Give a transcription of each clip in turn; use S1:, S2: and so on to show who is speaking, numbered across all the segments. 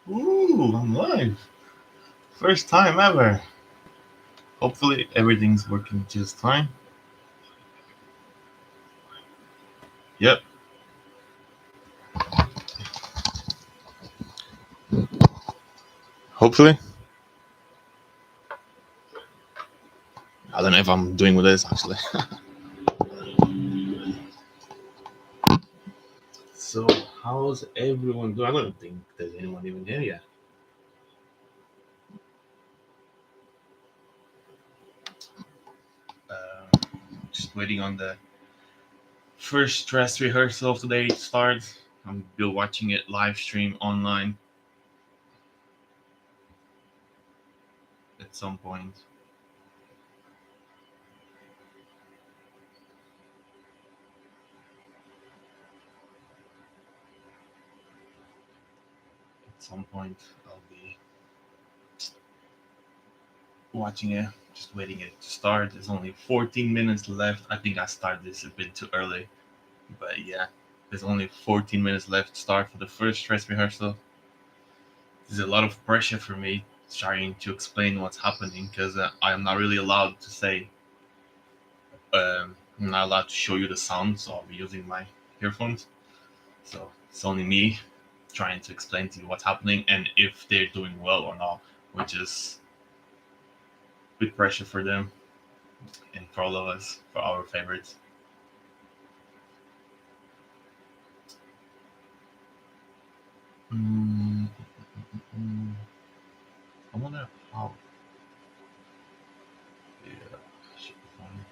S1: Ooh, I'm live. First time ever. Hopefully everything's working just fine. Yep. Hopefully. I don't know if I'm doing with this actually. So how's everyone doing? I don't think there's anyone even here yet. Uh, just waiting on the first dress rehearsal of the day to start. I'm still watching it live stream online at some point. At some point I'll be watching it, just waiting it to start. There's only 14 minutes left. I think I started this a bit too early, but yeah, there's only 14 minutes left to start for the first dress rehearsal. There's a lot of pressure for me trying to explain what's happening because I am not really allowed to say, I'm not allowed to show you the sound, so I'll be using my earphones. So it's only me trying to explain to you what's happening and if they're doing well or not, which is big pressure for them and for all of us, for our favorites. Mm, I wonder how. Yeah, should be fine.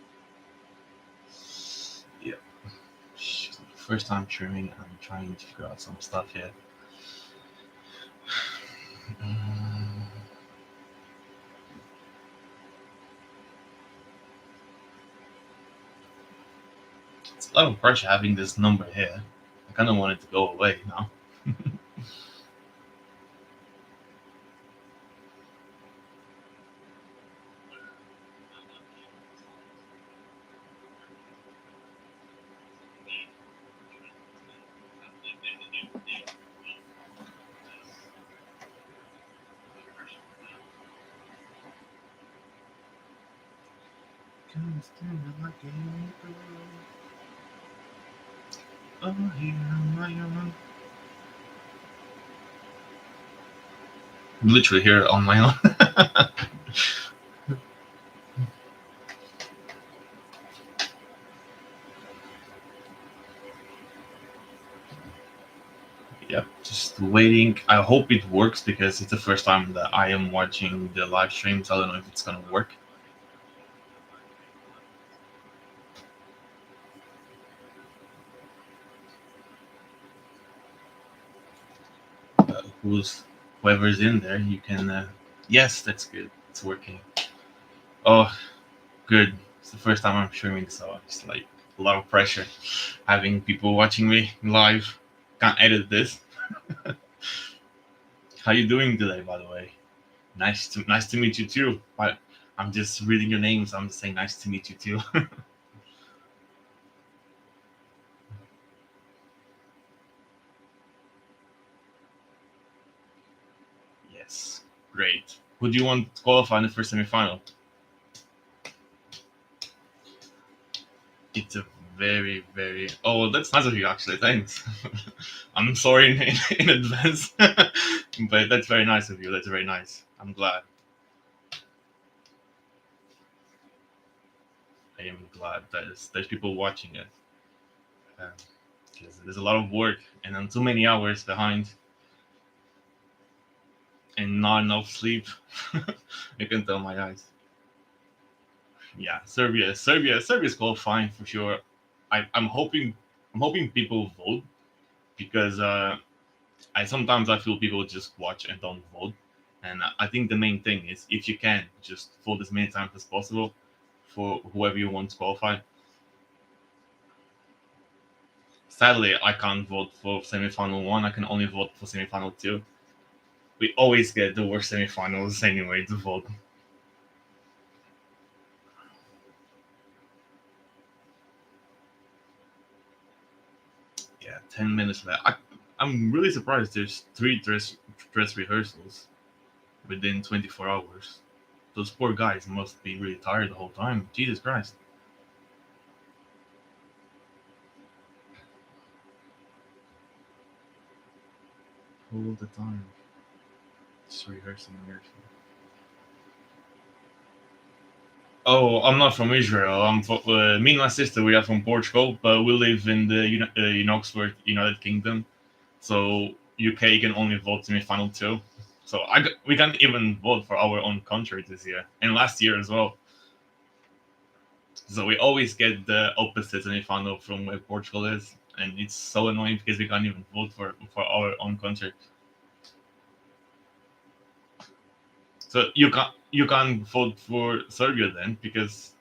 S1: Yeah, first time streaming. I'm trying to figure out some stuff here. Mm, It's a lot of pressure having this number here. I kind of want it to go away now. Can't stand it like it. Oh, here on my own. Literally here on my own. Yep, just waiting. I hope it works because it's the first time that I am watching the live stream, so I don't know if it's gonna work. Who's whoever's in there, you can. Yes, that's good. It's working. Oh, good. It's the first time I'm streaming, so it's like a lot of pressure having people watching me live. Can't edit this. How you doing today, by the way? Nice to meet you too. But I'm just reading your names. I'm just saying nice to meet you too. Yes, great. Who do you want to qualify in the first semifinal? It's a very. Oh, well, that's nice of you, actually. Thanks. I'm sorry in advance, but that's very nice of you. That's very nice. I'm glad. I am glad that there's people watching it because there's a lot of work and I'm too many hours behind and not enough sleep. You can tell my eyes. Yeah, Serbia's qualifying for sure. I'm hoping people vote because I feel people just watch and don't vote, and I think the main thing is if you can just vote as many times as possible for whoever you want to qualify. Sadly, I can't vote for semifinal one. I can only vote for semifinal two. We always get the worst semifinals anyway to vote. Yeah, 10 minutes left. I I'm really surprised there's three dress rehearsals within 24 hours. Those poor guys must be really tired the whole time. Jesus Christ. All the time. Just rehearsing, rehearsing. Oh, I'm not from Israel. Me and my sister. We are from Portugal, but we live in in Oxford, United Kingdom. So UK can only vote semi-final two. So we can't even vote for our own country this year and last year as well. So we always get the opposite semi-final from where Portugal is, and it's so annoying because we can't even vote for our own country. So you can't vote for Serbia then because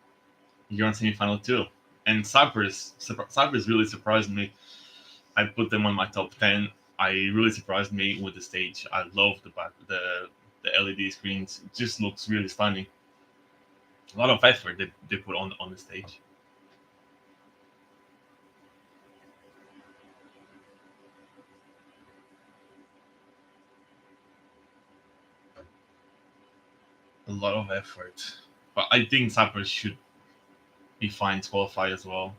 S1: you're on semi-final too. And Cyprus really surprised me. I put them on my top 10. I really surprised me with the stage. I love the LED screens. It just looks really stunning. A lot of effort they put on the stage. A lot of effort. But I think Cyprus should be fine to qualify as well.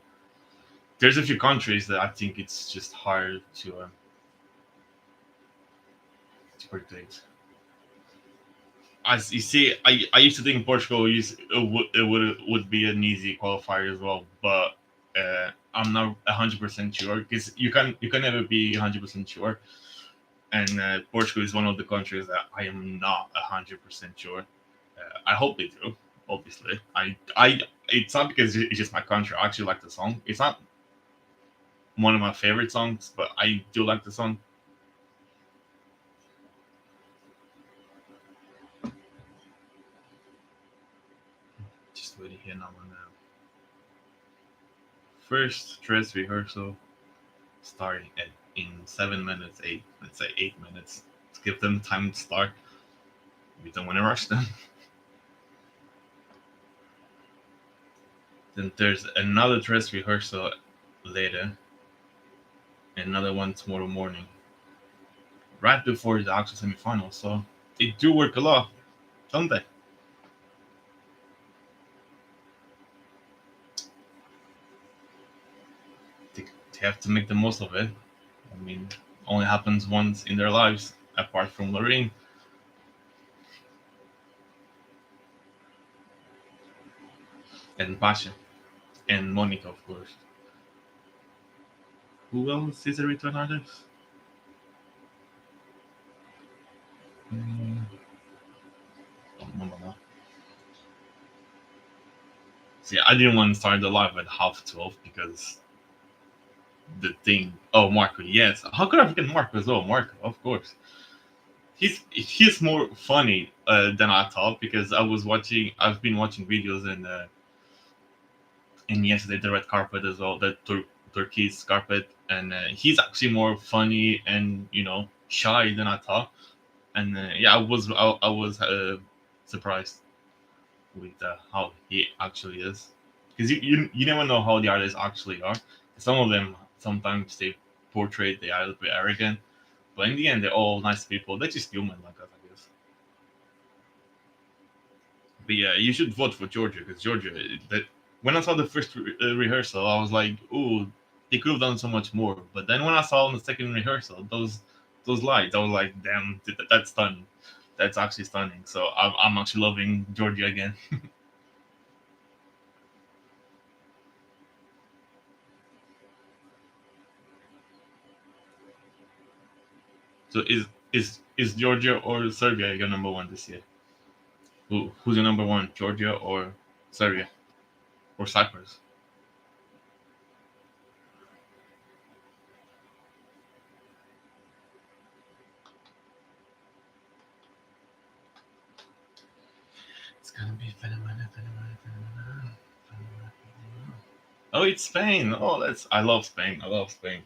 S1: There's a few countries that I think it's just hard to predict. As you see, I used to think Portugal would be an easy qualifier as well, but I'm not 100% sure because you can never be 100% sure. And Portugal is one of the countries that I am not 100% sure. I hope they do. Obviously, I it's not because it's just my country. I actually like the song. It's not one of my favorite songs, but I do like the song. Just waiting here now. First dress rehearsal starting at in 7 minutes, eight. Let's say 8 minutes. To give them time to start. We don't want to rush them. Then there's another dress rehearsal later, and another one tomorrow morning, right before the actual semifinal. So they do work a lot, don't they? They have to make the most of it. I mean, only happens once in their lives, apart from LOREEN and Pasha and Monica, of course. Who else is a return artist? Mm, don't remember now. See, I didn't want to start the live at 12:30 because the thing. Oh, Marco, yes. How could I forget Marco as well? Marco, of course. He's more funny than I thought because I've been watching videos and yesterday the red carpet as well, the Turkey's carpet, and he's actually more funny and shy than I thought. And yeah, I was surprised with how he actually is because you never know how the artists actually are. Some of them sometimes they portray they are a little bit arrogant, but in the end they're all nice people. They're just human like us, I guess. But yeah, you should vote for Georgia because Georgia. That when I saw the first rehearsal, I was like, "Ooh, they could have done so much more." But then when I saw on the second rehearsal those lights, I was like, "Damn, that's stunning. That's actually stunning." So I'm actually loving Georgia again. So is Georgia or Serbia your number one this year? Who's your number one, Georgia or Serbia or Cyprus? It's gonna be Venezuela, Venezuela, Venezuela. Oh, it's Spain. Oh, that's I love Spain. I love Spain.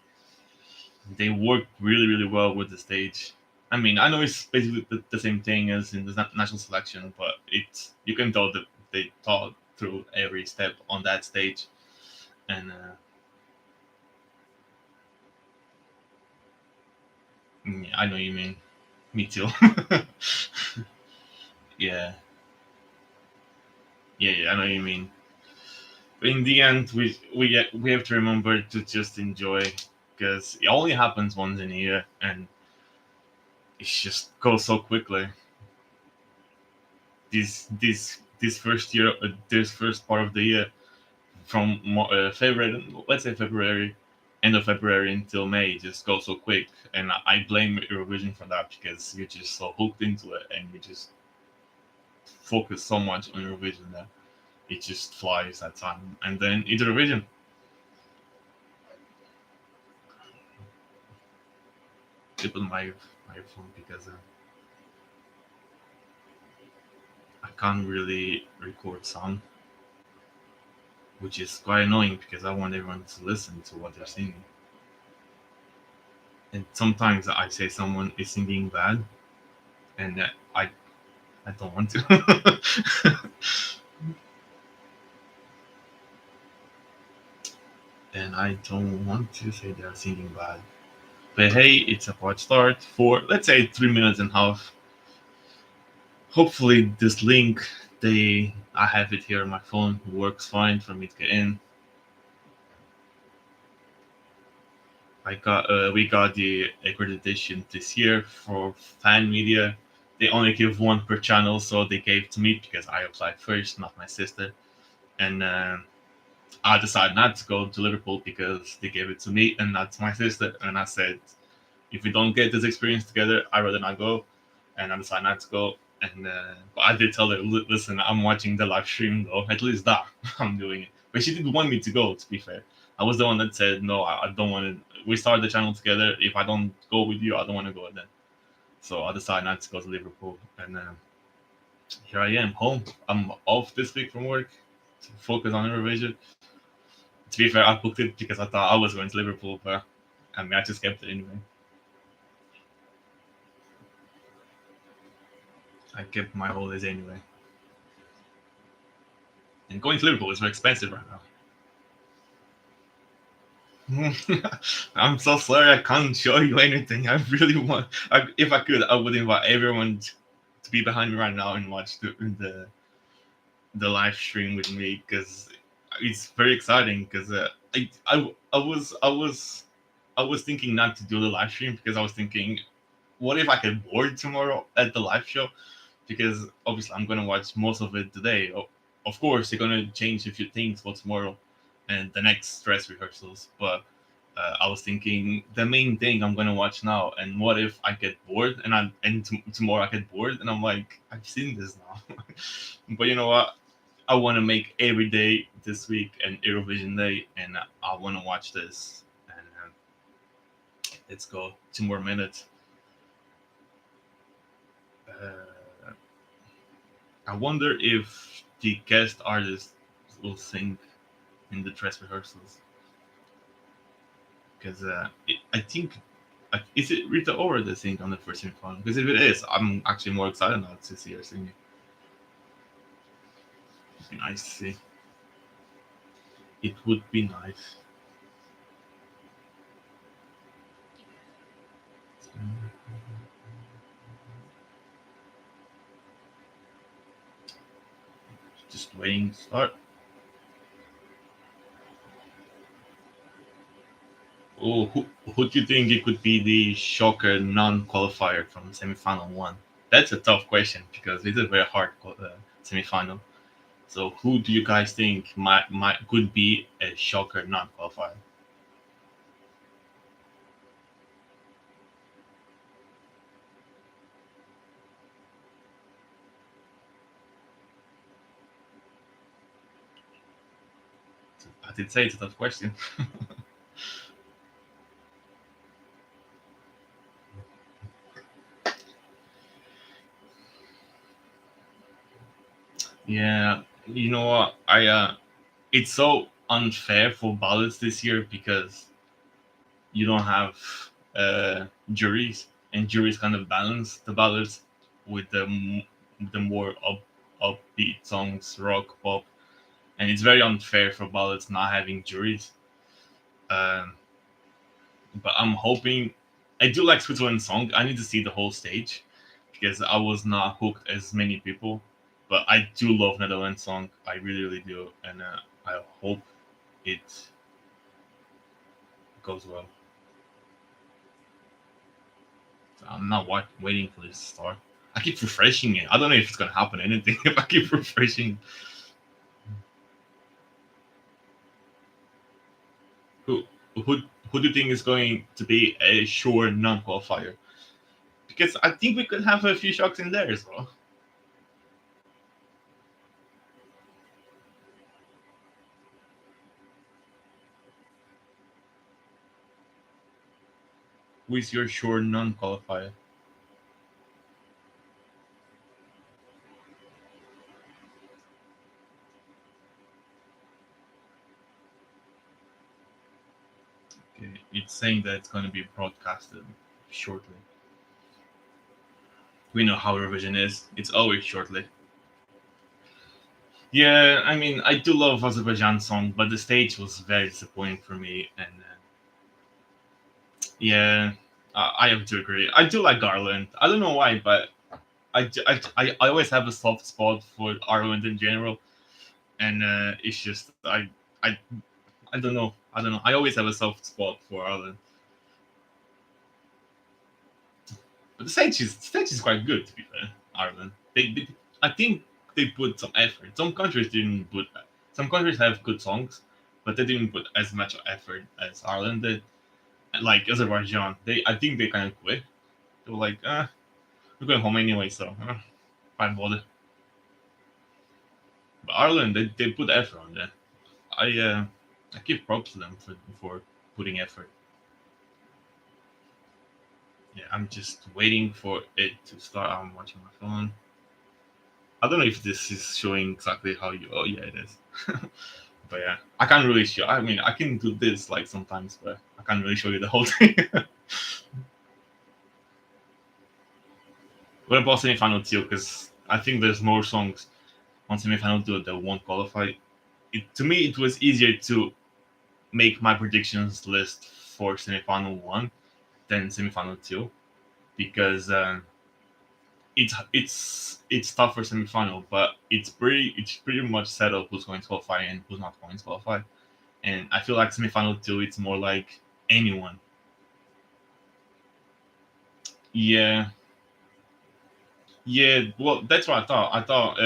S1: They work really, really well with the stage. I mean, I know it's basically the same thing as in the national selection, but it's you can tell that they thought through every step on that stage. And I know what you mean. Me too. Yeah, yeah, I know what you mean. But in the end, we have to remember to just enjoy because it only happens once in a year, and it just goes so quickly. This first year, this first part of the year, from February, let's say February, end of February until May, just goes so quick, and I blame Eurovision for that because you're just so hooked into it, and you just focus so much on Eurovision that it just flies that time, and then it's Eurovision. It was my phone because I can't really record sound, which is quite annoying because I want everyone to listen to what they're singing. And sometimes I say someone is singing bad, and I don't want to, and I don't want to say they're singing bad. But hey, it's a part start for let's say 3 minutes and a half. Hopefully, this link I have it here on my phone works fine for me to get in. We got the accreditation this year for fan media. They only give one per channel, so they gave to me because I applied first, not my sister. And I decided not to go to Liverpool because they gave it to me and not to my sister. And I said, if we don't get this experience together, I'd rather not go. And I decided not to go. And but I did tell her, listen, I'm watching the live stream though. At least that I'm doing it. But she didn't want me to go. To be fair, I was the one that said no. I don't want to. We started the channel together. If I don't go with you, I don't want to go then. So I decided not to go to Liverpool, and here I am, home. I'm off this week from work to focus on Eurovision. To be fair, I booked it because I thought I was going to Liverpool, but I mean, I just kept it anyway. I kept my holidays anyway. And going to Liverpool is very expensive right now. I'm so sorry I can't show you anything. I really want. If I could, I would invite everyone to be behind me right now and watch the live stream with me because it's very exciting. Because I was thinking not to do the live stream because I was thinking, what if I get bored tomorrow at the live show? Because obviously I'm gonna watch most of it today. Of course, they're gonna change a few things for tomorrow and the next dress rehearsals. But I was thinking the main thing I'm gonna watch now. And what if I get bored tomorrow I get bored and I'm like I've seen this now. But you know what? I want to make every day this week an Eurovision day, and I want to watch this. And let's go 2 more minutes. Uh, I wonder if the guest artist will sing in the dress rehearsals because I think is it Rita Ora that sing on the first semifinal? Because if it is, I'm actually more excited now to see her singing. It'd be nice to see. It would be nice. Just waiting to start. Oh, who do you think it could be the shocker non-qualifier from semifinal one? That's a tough question because it's a very hard semifinal. So who do you guys think might could be a shocker non-qualifier? I did say it's a tough question. Yeah, you know what? I it's so unfair for ballots this year because you don't have juries, and juries kind of balance the ballots with the more upbeat songs, rock, pop, and it's very unfair for ballots not having juries. Um, but I'm hoping. I do like Switzerland song. I need to see the whole stage because I was not hooked as many people. But I do love Netherlands song. I really, really do, and I hope it goes well. I'm not waiting for this to start. I keep refreshing it. I don't know if it's gonna happen anything if I keep refreshing. Who who who do you think is going to be a sure non-qualifier? Because I think we could have a few shocks in there as well. Who is your sure non-qualifier? Okay, it's saying that it's going to be broadcasted shortly. We know how Eurovision is. It's always shortly. Yeah, I mean, I do love Azerbaijan song, but the stage was very disappointing for me, and yeah, I have to agree. I do like Garland. I don't know why, but I always have a soft spot for Ireland in general, and it's just I I don't know. I don't know. I always have a soft spot for Ireland, but the stage is quite good to be fair. Ireland, I think they put some effort. Some countries didn't put. Some countries have good songs, but they didn't put as much effort as Ireland did. Like Azerbaijan, I think they kind of quit. They were like, we're going home anyway, so why bother? But Ireland, they put effort on that. I give props to them for putting effort. Yeah, I'm just waiting for it to start. I'm watching my phone. I don't know if this is showing exactly how you. Oh yeah, it is. But yeah, I can't really show. I mean, I can do this like sometimes, but I can't really show you the whole thing. What about semi-final two? Because I think there's more songs on semi-final two that won't qualify. To me, it was easier to make my predictions list for semi-final one than semi-final two because it's tough for semi-final, but it's pretty much settled who's going to qualify and who's not going to qualify. And I feel like semi-final two, it's more like anyone. Yeah, yeah. Well, that's what I thought. I thought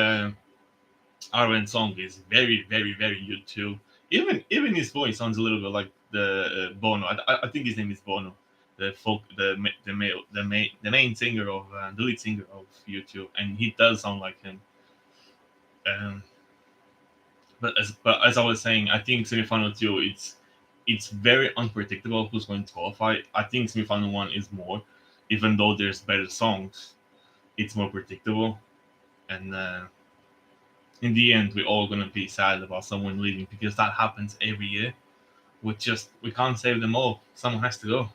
S1: Arwen song is very, very, very good too. Even his voice sounds a little bit like the Bono. I think his name is Bono, the folk, the male, the main singer of the lead singer of U2, and he does sound like him. Um, but as I was saying, I think semifinal two, it's very unpredictable who's going to qualify. I think semifinal one is more, even though there's better songs, it's more predictable, and in the end, we're all gonna be sad about someone leaving because that happens every year. We can't save them all. Someone has to go.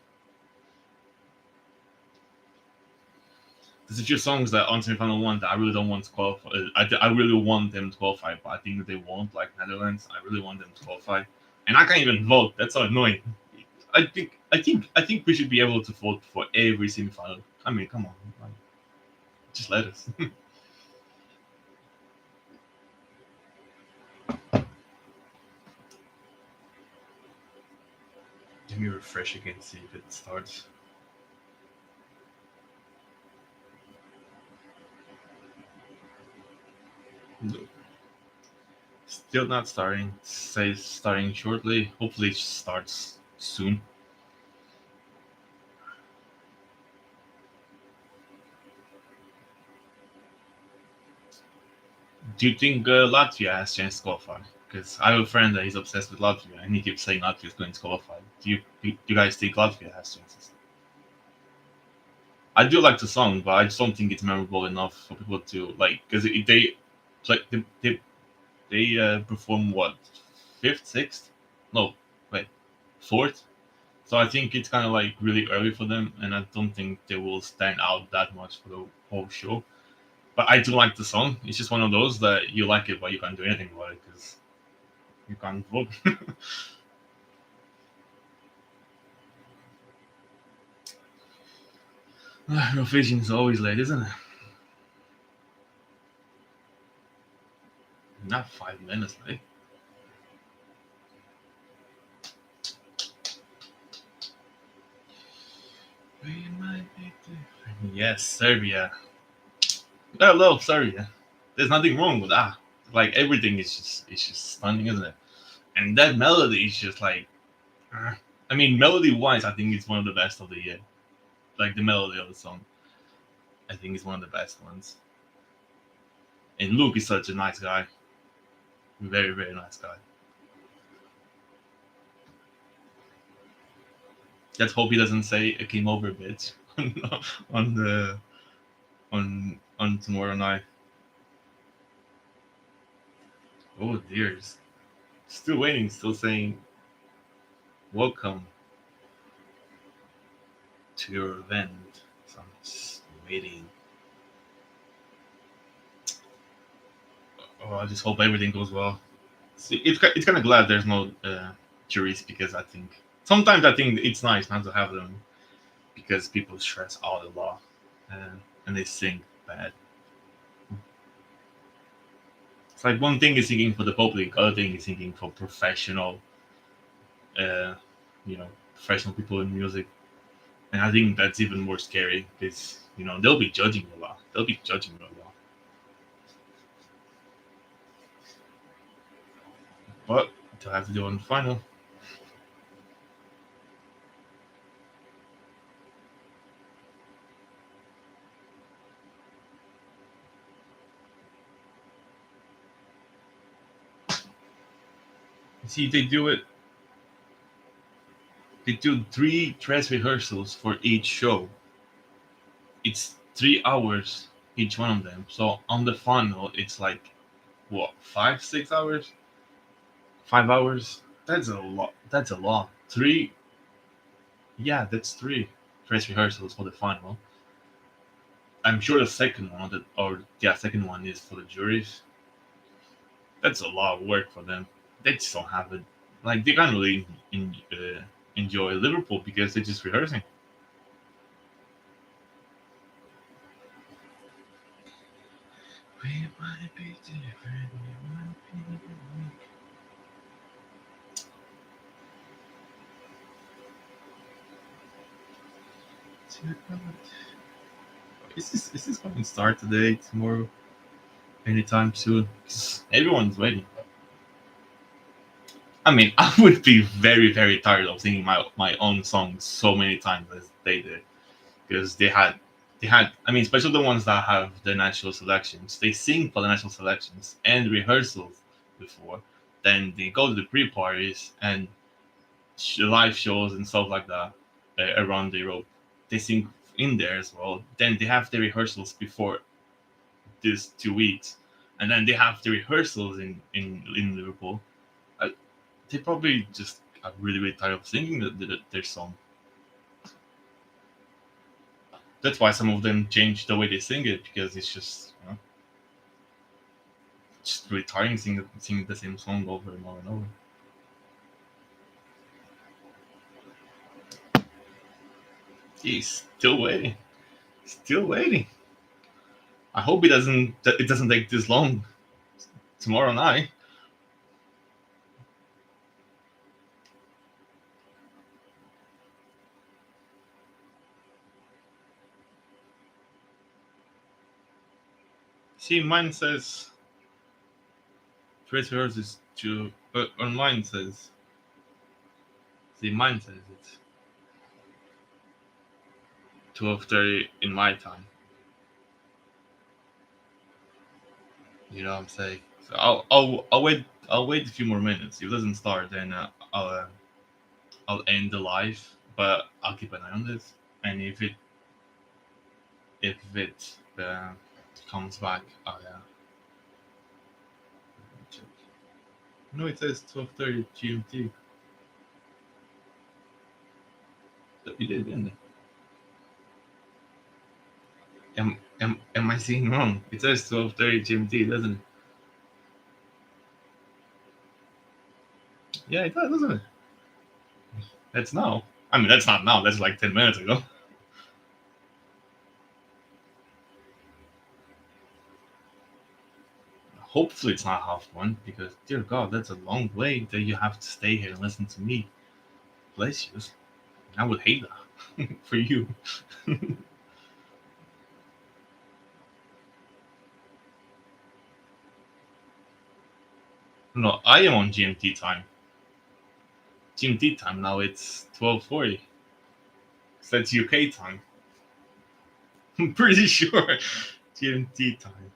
S1: There's a few songs that on semifinal one that I really don't want to qualify. I really want them to qualify, but I think that they won't. Like Netherlands, I really want them to qualify, and I can't even vote. That's so annoying. I think we should be able to vote for every semifinal. I mean, come on, like, just let us. Let me refresh again, see if it starts. No. Still not starting. It says starting shortly. Hopefully, it starts soon. Do you think Latvia has chance to qualify? Because I have a friend that is obsessed with Latvia, and he keeps saying Latvia is going to qualify. Do you guys think Latvia has chances? I do like the song, but I just don't think it's memorable enough for people to like. Because they like they perform what, fifth, sixth? No, wait, fourth. So I think it's kind of like really early for them, and I don't think they will stand out that much for the whole show. But I do like the song. It's just one of those that you like it, but you can't do anything about it because you can't vote. Eurovision is always late, isn't it? Not 5 minutes late. We might be different. Yes, Serbia. I love Serbia. There's nothing wrong with that. Like everything is just stunning, isn't it? And that melody is just like, I mean, melody wise, I think it's one of the best of the year. Like the melody of the song, I think is one of the best ones. And Luke is such a nice guy, very very nice guy. Let's hope he doesn't say it came over a bit on the on tomorrow night. Oh dear, still waiting, still saying welcome to your event. So I'm just waiting. Oh, I just hope everything goes well. See, it's kind of glad there's no juries because I think sometimes I think it's nice not to have them because people stress out a lot and they sing bad. It's like one thing is singing for the public, other thing is singing for professional, uh, professional people in music, and I think that's even more scary because they'll be judging a lot. They'll be judging a lot, but they'll have to do it on the final. You see, they do it. They do three dress rehearsals for each show. It's 3 hours each one of them. So on the final, it's like what 5 6 hours, 5 hours. That's a lot. That's a lot. Three. Yeah, that's three dress rehearsals for the final. I'm sure the second one, second one is for the juries. That's a lot of work for them. They just don't have it. Like they can't really enjoy Liverpool because they're just rehearsing. We might be different. We might be different. Is this going to start today, tomorrow, anytime soon? 'Cause everyone's waiting. I mean, I would be very, very tired of singing my own songs so many times as they did, because they had. I mean, especially the ones that have the national selections. They sing for the national selections and rehearsals before. Then they go to the pre-parties and live shows and stuff like that around Europe. They sing in there as well. Then they have the rehearsals before these 2 weeks, and then they have the rehearsals in Liverpool. I, they probably just are really really tired of singing their song. That's why some of them change the way they sing it because it's just really tiring singing the same song over and over and over. He's still waiting, still waiting. I hope it doesn't take this long tomorrow night. See, mine says Trace yours is to online says. See, mine says it's 12:30 in my time. You know what I'm saying? So I'll wait. I'll wait a few more minutes. If it doesn't start, then I'll end the live. But I'll keep an eye on this. And if it comes back, I'll check. No, it says 12:30 GMT. That we did, didn't it? Am I seeing wrong? It says 12:30 GMT, doesn't it? Yeah, it does, doesn't it? That's now. I mean, that's not now. That's like 10 minutes ago. Hopefully it's not half one, because dear God, that's a long way that you have to stay here and listen to me. Bless you. I would hate that for you. No, I am on GMT time. GMT time now. It's 12:40. So that's UK time. I'm pretty sure GMT time.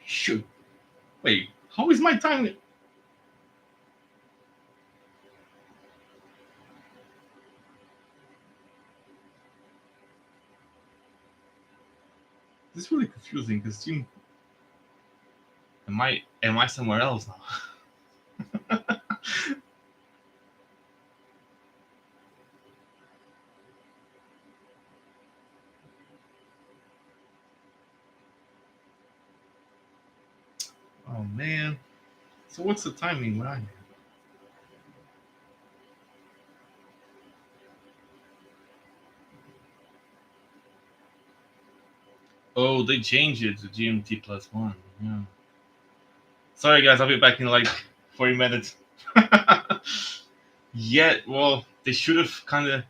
S1: Shoot. Wait. How is my time? This is really confusing because am I somewhere else now? Oh man. So what's the timing where I am? Oh, they changed it to GMT +1. Yeah. Sorry guys, I'll be back in like 40 minutes. Yeah, well, they should have kind of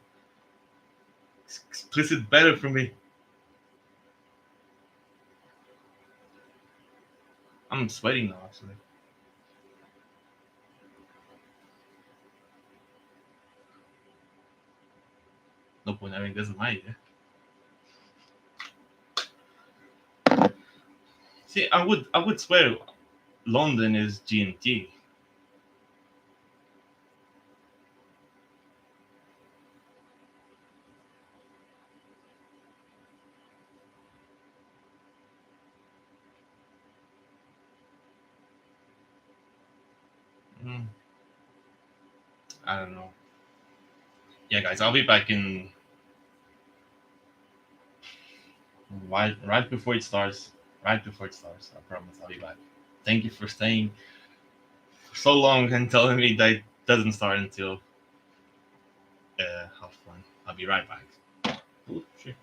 S1: explicit better for me. I'm sweating now, actually. No point having this in my ear. See, I would swear London is GMT. Mm, I don't know. Yeah, guys, I'll be back in right before it starts. Right before it starts, I promise I'll be back. Thank you for staying for so long and telling me that it doesn't start until half one. I'll be right back. Oh, shit.